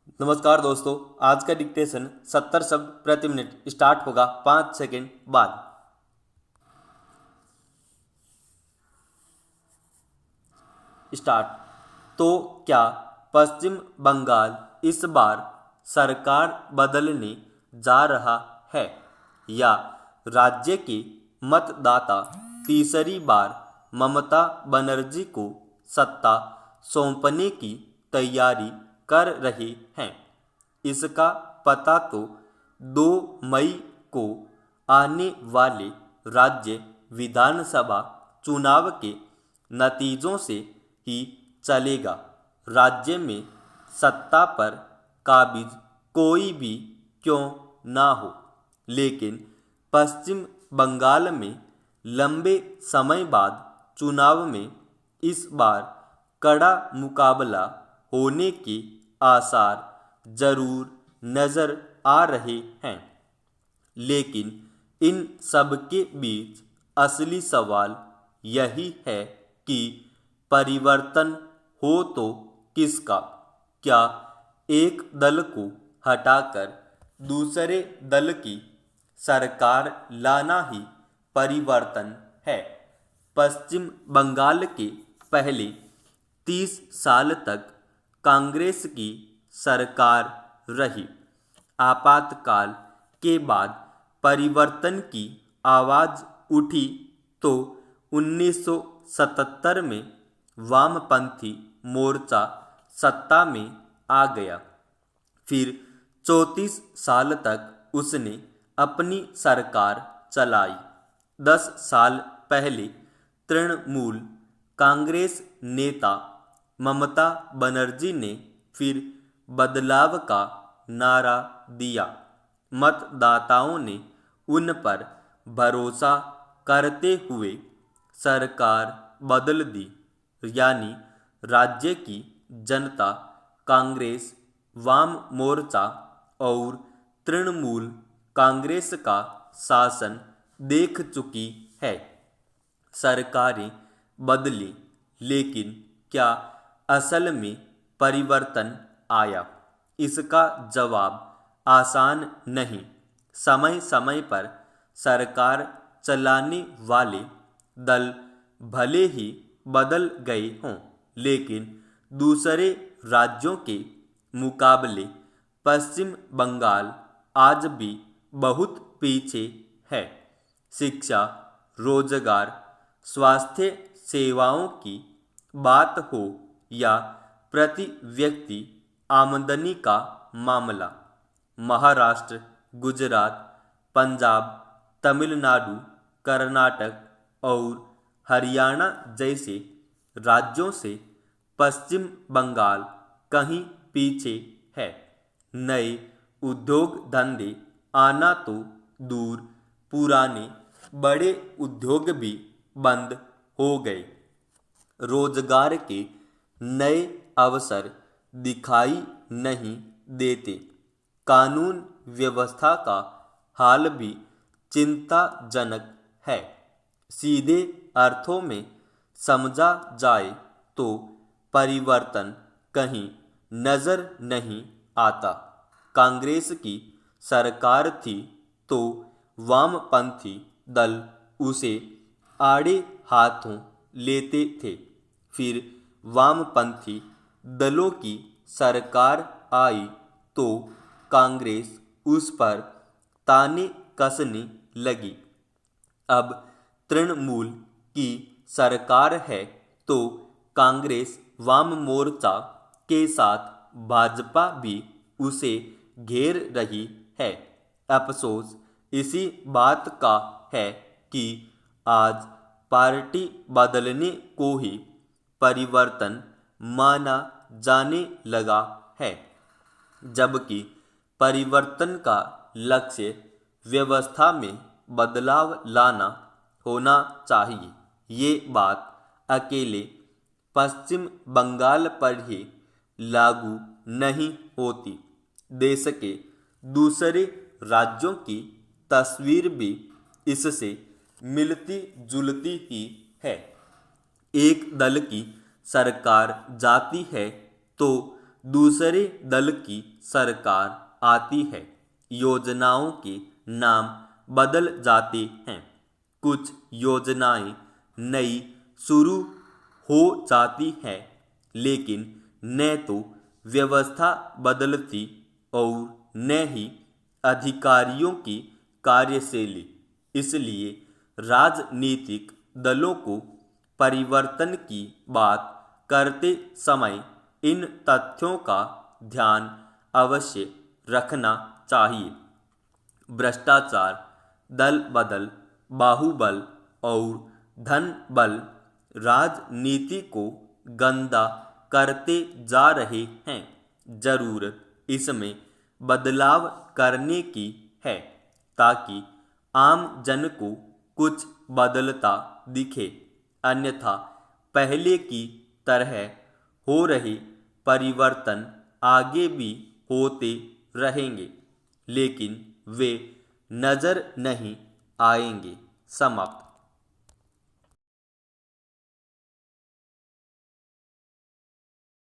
नमस्कार दोस्तों, आज का डिक्टेशन 70 शब्द प्रति मिनट स्टार्ट होगा 5 सेकंड बाद। स्टार्ट। तो क्या पश्चिम बंगाल इस बार सरकार बदलने जा रहा है या राज्य के मतदाता तीसरी बार ममता बनर्जी को सत्ता सौंपने की तैयारी कर रहे हैं? इसका पता तो 2 मई को आने वाले राज्य विधानसभा चुनाव के नतीजों से ही चलेगा। राज्य में सत्ता पर काबिज कोई भी क्यों ना हो, लेकिन पश्चिम बंगाल में लंबे समय बाद चुनाव में इस बार कड़ा मुकाबला होने के आसार जरूर नजर आ रहे हैं। लेकिन इन सब के बीच असली सवाल यही है कि परिवर्तन हो तो किसका? क्या एक दल को हटाकर दूसरे दल की सरकार लाना ही परिवर्तन है? पश्चिम बंगाल के पहले 30 साल तक कांग्रेस की सरकार रही। आपातकाल के बाद परिवर्तन की आवाज उठी तो 1977 में वामपंथी मोर्चा सत्ता में आ गया। फिर 34 साल तक उसने अपनी सरकार चलाई। 10 साल पहले तृणमूल कांग्रेस नेता ममता बनर्जी ने फिर बदलाव का नारा दिया। मतदाताओं ने उन पर भरोसा करते हुए सरकार बदल दी, यानी राज्य की जनता कांग्रेस, वाम मोर्चा और तृणमूल कांग्रेस का शासन देख चुकी है। सरकारें बदली, लेकिन क्या असल में परिवर्तन आया? इसका जवाब आसान नहीं। समय समय पर सरकार चलाने वाले दल भले ही बदल गए हों, लेकिन दूसरे राज्यों के मुकाबले पश्चिम बंगाल आज भी बहुत पीछे है। शिक्षा, रोजगार, स्वास्थ्य सेवाओं की बात हो या प्रति व्यक्ति आमदनी का मामला, महाराष्ट्र, गुजरात, पंजाब, तमिलनाडु, कर्नाटक और हरियाणा जैसे राज्यों से पश्चिम बंगाल कहीं पीछे है। नए उद्योग धंधे आना तो दूर, पुराने बड़े उद्योग भी बंद हो गए। रोजगार के नए अवसर दिखाई नहीं देते। कानून व्यवस्था का हाल भी चिंताजनक है। सीधे अर्थों में समझा जाए तो परिवर्तन कहीं नजर नहीं आता। कांग्रेस की सरकार थी तो वामपंथी दल उसे आड़े हाथों लेते थे। फिर वामपंथी दलों की सरकार आई तो कांग्रेस उस पर ताने कसने लगी। अब तृणमूल की सरकार है तो कांग्रेस वाम मोर्चा के साथ भाजपा भी उसे घेर रही है। अफसोस इसी बात का है कि आज पार्टी बदलने को ही परिवर्तन माना जाने लगा है, जबकि परिवर्तन का लक्ष्य व्यवस्था में बदलाव लाना होना चाहिए। ये बात अकेले पश्चिम बंगाल पर ही लागू नहीं होती। देश के दूसरे राज्यों की तस्वीर भी इससे मिलती जुलती ही है। एक दल की सरकार जाती है तो दूसरे दल की सरकार आती है, योजनाओं के नाम बदल जाते हैं, कुछ योजनाएं नई शुरू हो जाती हैं, लेकिन न तो व्यवस्था बदलती और न ही अधिकारियों की कार्यशैली। इसलिए राजनीतिक दलों को परिवर्तन की बात करते समय इन तथ्यों का ध्यान अवश्य रखना चाहिए। भ्रष्टाचार, दल बदल, बाहुबल और धन बल राजनीति को गंदा करते जा रहे हैं। जरूरत इसमें बदलाव करने की है ताकि आम जन को कुछ बदलता दिखे, अन्यथा पहले की तरह हो रहे परिवर्तन आगे भी होते रहेंगे, लेकिन वे नजर नहीं आएंगे। समाप्त।